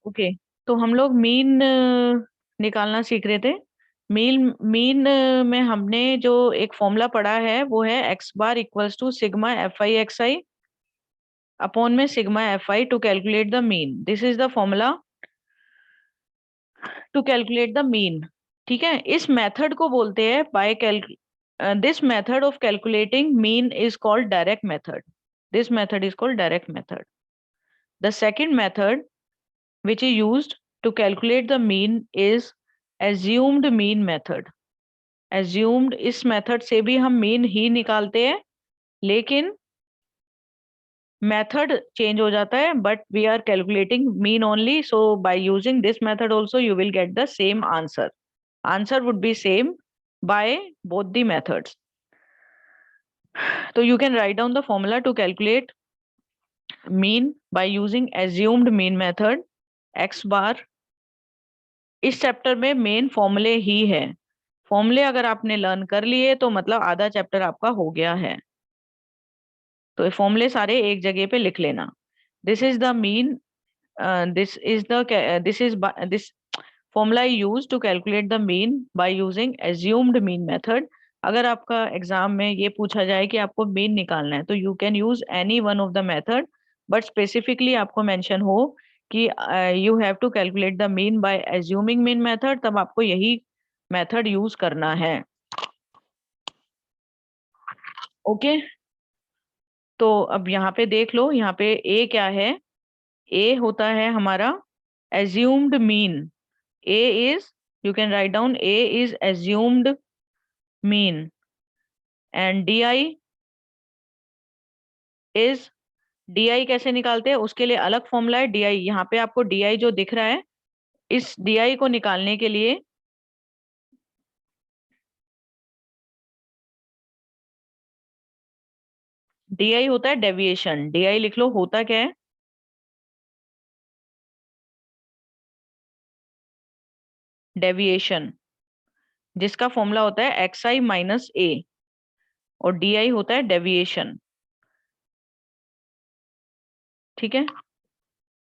Okay. तो हम लोग मीन निकालना सीख रहे थे। मीन मीन में हमने जो एक फॉर्मूला पढ़ा है वो है X bar equals to sigma F I X I upon में sigma F I to calculate the mean. This is the formula to calculate the mean. ठीक है, इस मेथड को बोलते हैं by this method of calculating mean is called direct method. This method is called direct method. The second method which is used to calculate the mean is assumed mean method। assumed इस method से भी हम mean he निकालते हैं, लेकिन method change हो जाता है, but we are calculating mean only. So by using this method also you will get the same answer. Answer would be same by both the methods. तो you can write down the formula to calculate mean by using assumed mean method. X bar इस chapter में main फॉर्मूले ही है। फॉर्मूले अगर आपने learn कर लिए तो मतलब आधा चैप्टर आपका हो गया है। तो ये फॉर्मूले सारे एक जगह पे लिख लेना। This is the mean, this formula use to calculate the mean by using assumed mean method. अगर आपका एग्जाम में ये पूछा जाए कि आपको मीन निकालना है तो you can use any one of the method, but specifically आपको मेंशन हो कि you have to calculate the mean by assuming mean method, तब आपको यही मेथड यूज करना है। ओके, तो अब यहाँ पे देख लो, यहाँ पे ए क्या है। ए होता है हमारा assumed mean. A is, you can write down, A is assumed mean and D I is, D I कैसे निकालते हैं उसके लिए अलग फॉर्मूला है। डी आई, यहाँ पे आपको डी आई जो दिख रहा है, इस डी आई को निकालने के लिए डी आई होता है डेविएशन। डी आई लिख लो, होता क्या है, डेविएशन, जिसका फॉर्मूला होता है एक्स आई माइनस ए, और डी आई होता है डेविएशन। ठीक है,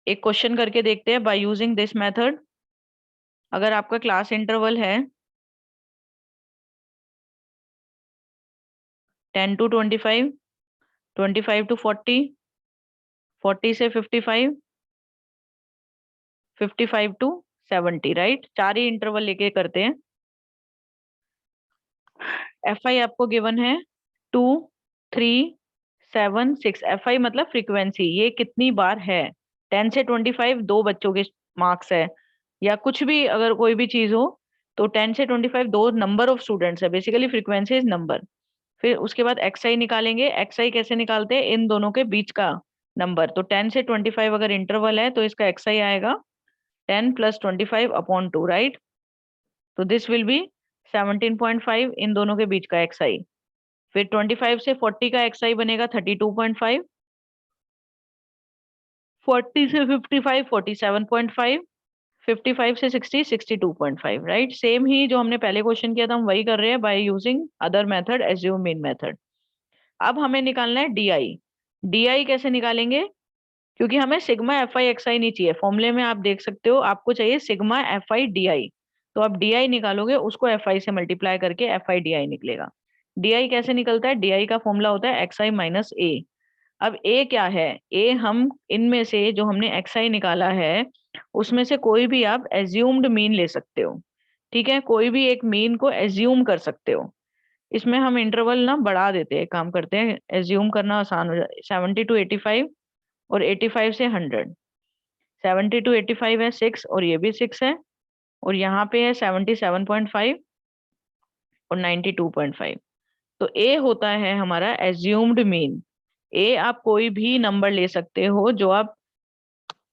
एक क्वेश्चन करके देखते हैं बाय यूजिंग दिस मेथड। अगर आपका क्लास इंटरवल है 10 टू 25, 25 टू 40, 40 से 55, 55 टू 70, राइट, चार ही इंटरवल लेके करते हैं। एफ आई आपको गिवन है 2, 3, 7, 6। एफ आई मतलब फ्रीक्वेंसी, ये कितनी बार है। 10 से 25 दो बच्चों के मार्क्स है, या कुछ भी अगर कोई भी चीज हो, तो 10 से 25 दो नंबर ऑफ स्टूडेंट्स है। Basically frequency is number. फिर उसके बाद एक्स आई निकालेंगे। एक्स आई कैसे निकालते हैं, इन दोनों के बीच का नंबर। तो 10 से 25 अगर इंटरवल है तो इसका एक्स आई आएगा 10 प्लस 25 अपॉन 2, राइट। तो दिस विल बी 17.5 इन दोनों के बीच का एक्स आई। फिर 25 से 40 का एक्स आई बनेगा 32.5, 40 से 55 47.5, 55 से 60 62.5, राइट। सेम ही जो हमने पहले क्वेश्चन किया था हम वही कर रहे हैं by using other method, assume mean method. अब हमें निकालना है डी आई। डी आई कैसे निकालेंगे, क्योंकि हमें सिग्मा एफ आई एक्स आई नहीं चाहिए। फॉर्मूले में आप देख सकते हो आपको चाहिए सिग्मा एफ आई डी आई। तो आप डी आई निकालोगे, उसको एफ आई से मल्टीप्लाई करके एफ आई डी आई निकलेगा। डी आई कैसे निकलता है, डी आई का फॉर्मूला होता है एक्स आई माइनस ए। अब ए क्या है, ए हम इनमें से जो हमने एक्स आई निकाला है उसमें से कोई भी आप एज्यूम्ड मीन ले सकते हो। ठीक है, कोई भी एक मीन को एज्यूम कर सकते हो। इसमें हम इंटरवल ना बढ़ा देते हैं, काम करते हैं, एज्यूम करना आसान हो जाता है। 70 टू 85 और 85 से 100। 70 टू 85 है 6, और ये भी 6 है, और यहाँ पे है 77.5 और 92.5। तो ए होता है हमारा एज्यूम्ड मीन। ए आप कोई भी नंबर ले सकते हो जो आप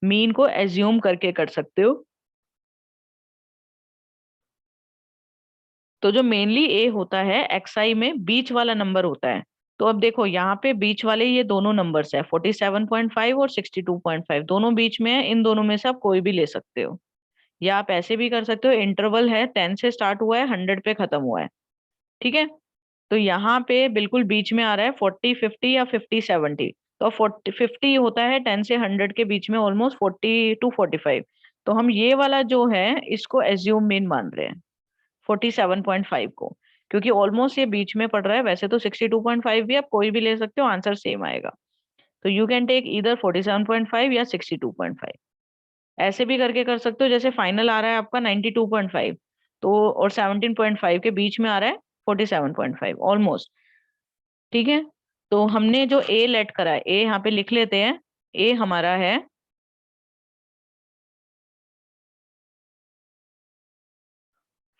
मीन को एज्यूम करके कर सकते हो। तो जो मेनली ए होता है एक्स आई में बीच वाला नंबर होता है। तो अब देखो यहाँ पे बीच वाले ये दोनों नंबर्स है 47.5 और 62.5, दोनों बीच में है। इन दोनों में से आप कोई भी ले सकते हो, या आप ऐसे भी कर सकते हो, इंटरवल है 10 से स्टार्ट हुआ है 100 पे खत्म हुआ है। ठीक है, तो यहाँ पे बिल्कुल बीच में आ रहा है 40 50 या 50 70। तो 40 50 होता है 10 से 100 के बीच में, ऑलमोस्ट 40 टू 45। तो हम ये वाला जो है इसको एज्यूम मीन मान रहे हैं 47.5 को, क्योंकि ऑलमोस्ट ये बीच में पड़ रहा है। वैसे तो 62.5 भी आप कोई भी ले सकते हो, आंसर सेम आएगा। तो यू कैन टेक इधर 47.5 या 62.5, ऐसे भी करके कर सकते हो। जैसे फाइनल आ रहा है आपका 92.5, तो और 17.5 के बीच में आ रहा है 47.5 ऑलमोस्ट। ठीक है, तो हमने जो ए लेट करा है, ए यहाँ पे लिख लेते हैं। ए हमारा है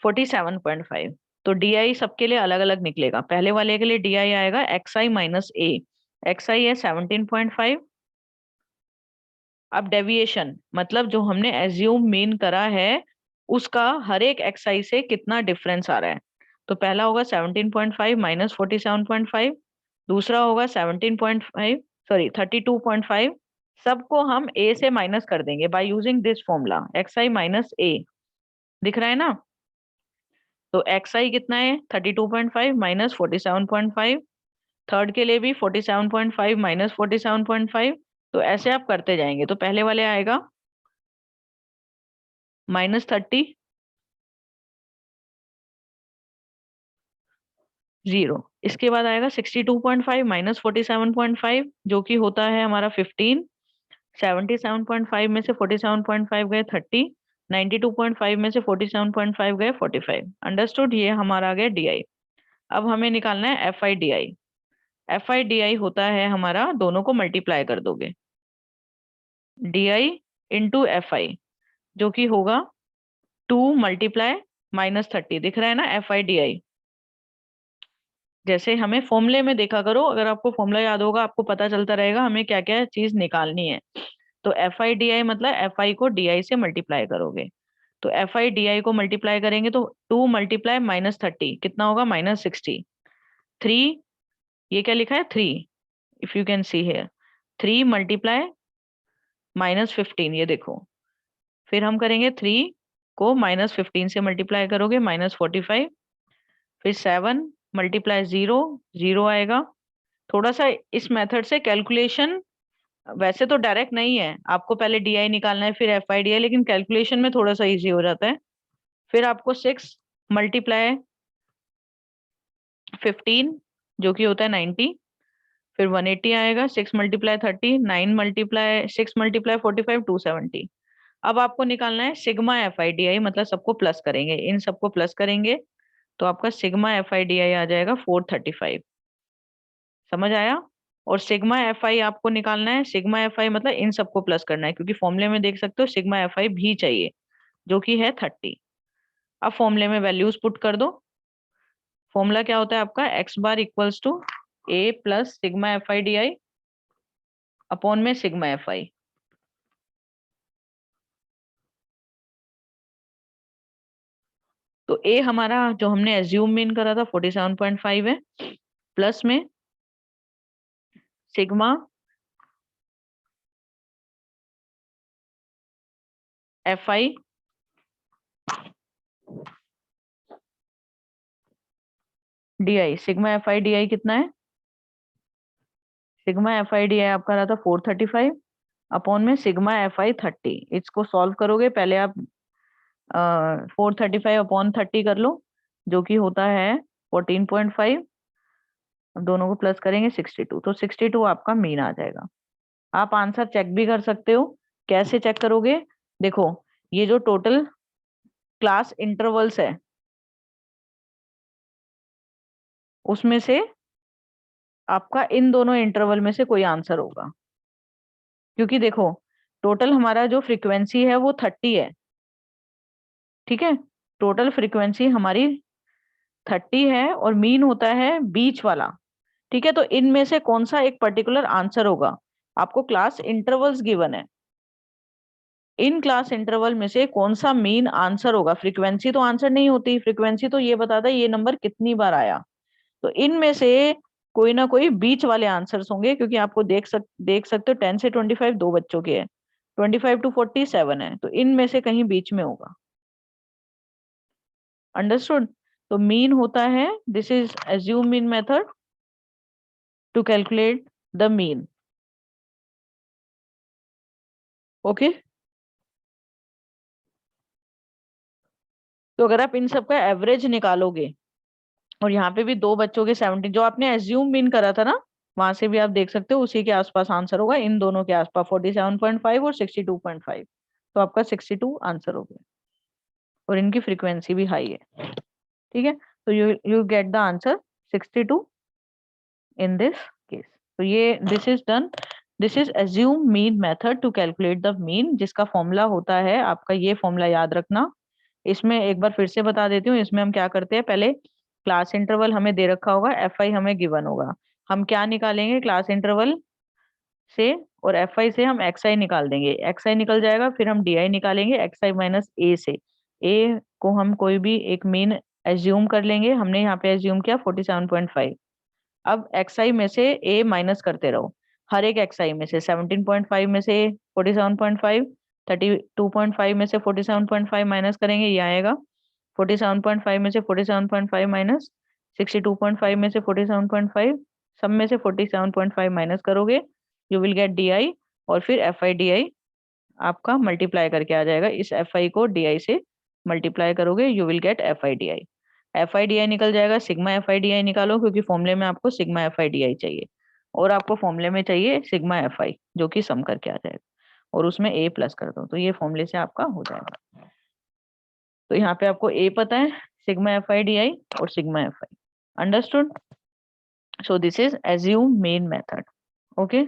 47.5। तो डी आई सबके लिए अलग अलग निकलेगा। पहले वाले के लिए डी आई आएगा x I minus A. X आई है 17.5। अब डेविएशन मतलब जो हमने एज्यूम मीन करा है उसका हर एक एक्स आई से कितना डिफरेंस आ रहा है। तो पहला होगा 17.5 माइनस 47.5, दूसरा होगा 17.5, सॉरी 32.5। सबको हम ए से माइनस कर देंगे by using this formula X I minus A. दिख रहा है ना? तो एक्स आई कितना है 32.5 माइनस 47.5। थर्ड के लिए भी 47.5 माइनस 47.5। तो ऐसे आप करते जाएंगे। तो पहले वाले आएगा -30, 0। इसके बाद आएगा 62.5 माइनस 47.5, जो कि होता है हमारा 15। 77.5 में से 47.5 गए 30। 92.5 में से 47.5 गए 45। अंडरस्टूड? ये हमारा आ गया डी आई। अब हमें निकालना है F I D I. F I D आई होता है हमारा, दोनों को मल्टीप्लाई कर दोगे, D I into F I, जो कि होगा 2 × -30। दिख रहा है ना एफ आई डी आई? जैसे हमें फॉर्मूले में देखा करो, अगर आपको फॉर्मूला याद होगा आपको पता चलता रहेगा हमें क्या क्या चीज निकालनी है। तो एफ आई डी आई मतलब एफ आई को डी आई से मल्टीप्लाई करोगे। तो एफ आई डी आई को मल्टीप्लाई करेंगे तो 2 × -30 कितना होगा -60। 3, ये क्या लिखा है 3, if you can see here. 3 × -15, ये देखो। फिर हम करेंगे 3 को -15 से मल्टीप्लाई करोगे -45। फिर 7 × 0, 0 आएगा। थोड़ा सा इस मेथड से कैलकुलेशन वैसे तो डायरेक्ट नहीं है, आपको पहले डी आई निकालना है फिर एफ आई डी आई, लेकिन कैलकुलेशन में थोड़ा सा इजी हो जाता है। फिर आपको 6 × 15, जो कि होता है 90। फिर 180 आएगा। 6 × 30, 6 × 45, 270। अब आपको निकालना है सिग्मा एफ आई डी आई, मतलब सबको प्लस करेंगे, इन सबको प्लस करेंगे तो आपका sigma F I D I आ जाएगा 435। समझ आया? और सिग्मा एफ आई आपको निकालना है। सिग्मा एफ आई मतलब इन सबको प्लस करना है, क्योंकि फॉर्मूले में देख सकते हो सिग्मा एफ आई भी चाहिए, जो कि है 30। अब फॉर्मूले में वैल्यूज पुट कर दो। फॉर्मूला क्या होता है आपका, X bar equals to A plus sigma F I D I upon में सिग्मा एफ आई। तो ए हमारा जो हमने एज्यूम मीन करा था 47.5 है, प्लस में sigma F I D I. Sigma F I D आई कितना है? सिग्मा एफ आई डी आई आपका रहा था 435 अपॉन में सिग्मा एफ आई 30। इसको सॉल्व करोगे, पहले आप 435 अपॉन 30 कर लो, जो कि होता है 14.5। अब दोनों को प्लस करेंगे 62, तो 62 आपका मीन आ जाएगा। आप आंसर चेक भी कर सकते हो। कैसे चेक करोगे? देखो, ये जो टोटल क्लास इंटरवल्स है उसमें से आपका इन दोनों इंटरवल में से कोई आंसर होगा। क्योंकि देखो, टोटल हमारा जो फ्रीक्वेंसी है वो 30 है। ठीक है, टोटल फ्रीक्वेंसी हमारी 30 है और मीन होता है बीच वाला। ठीक है, तो इनमें से कौन सा एक पर्टिकुलर आंसर होगा? आपको क्लास इंटरवल्स गिवन है, इन क्लास इंटरवल में से कौन सा मीन आंसर होगा? फ्रीक्वेंसी तो आंसर नहीं होती, फ्रीक्वेंसी तो ये बताता है ये नंबर कितनी बार आया। तो इनमें से कोई ना कोई बीच वाले आंसर्स होंगे, क्योंकि आपको देख सकते हो 10 से 25 दो बच्चों के है, 25 to 47 है, तो इनमें से कहीं बीच में होगा। अंडरस्टूड? तो मीन होता है, this is assume mean method to calculate the mean. Okay. तो अगर आप इन सब का एवरेज निकालोगे, और यहाँ पे भी दो बच्चों के 17, जो आपने एज्यूम मीन करा था ना, वहां से भी आप देख सकते हो उसी के आसपास आंसर होगा, इन दोनों के आसपास 47.5 और 62.5, तो आपका 62 आंसर हो गया, और इनकी फ्रीक्वेंसी भी हाई है। ठीक है, तो you get the answer 62 in this case. तो ये this is assume mean method to calculate the mean, जिसका फॉर्मूला होता है आपका, ये फॉर्मूला याद रखना। इसमें एक बार फिर से बता देती हूँ, इसमें हम क्या करते हैं, पहले क्लास इंटरवल हमें दे रखा होगा, एफ आई हमें गिवन होगा, हम क्या निकालेंगे क्लास इंटरवल से, और एफ आई से हम एक्स आई निकाल देंगे, एक्स आई निकल जाएगा, फिर हम डी आई निकालेंगे एक्स आई माइनस ए से, ए को हम कोई भी एक मीन एज्यूम कर लेंगे, हमने यहाँ पे एज्यूम किया 47.5। अब एक्स आई में से ए माइनस करते रहो, हर एक एक्स आई में से 17.5 में से 47.5, 32.5 में से 47.5 माइनस करेंगे, ये आएगा 47.5 में से 47.5 माइनस 62.5 में से 47.5, सब में से 47.5 माइनस करोगे, you will gate D I, और फिर एफ आई डी आई आपका मल्टीप्लाई करके आ जाएगा, इस एफ आई को डी आई से मल्टीप्लाई करोगे, you will gate F I D I. F I D आई निकल जाएगा, सिग्मा एफ आई डी आई निकालो, क्योंकि फॉर्मूले में आपको सिग्मा एफ आई डी आई चाहिए, और आपको फॉर्मूले में चाहिए सिग्मा एफ आई, जो कि सम करके आ जाएगा, और उसमें ए प्लस कर दो, तो ये फॉर्मूले से आपका हो जाएगा। तो यहाँ पे आपको ए पता है, sigma F I D I और sigma F I, understood. So this is assume mean method, okay.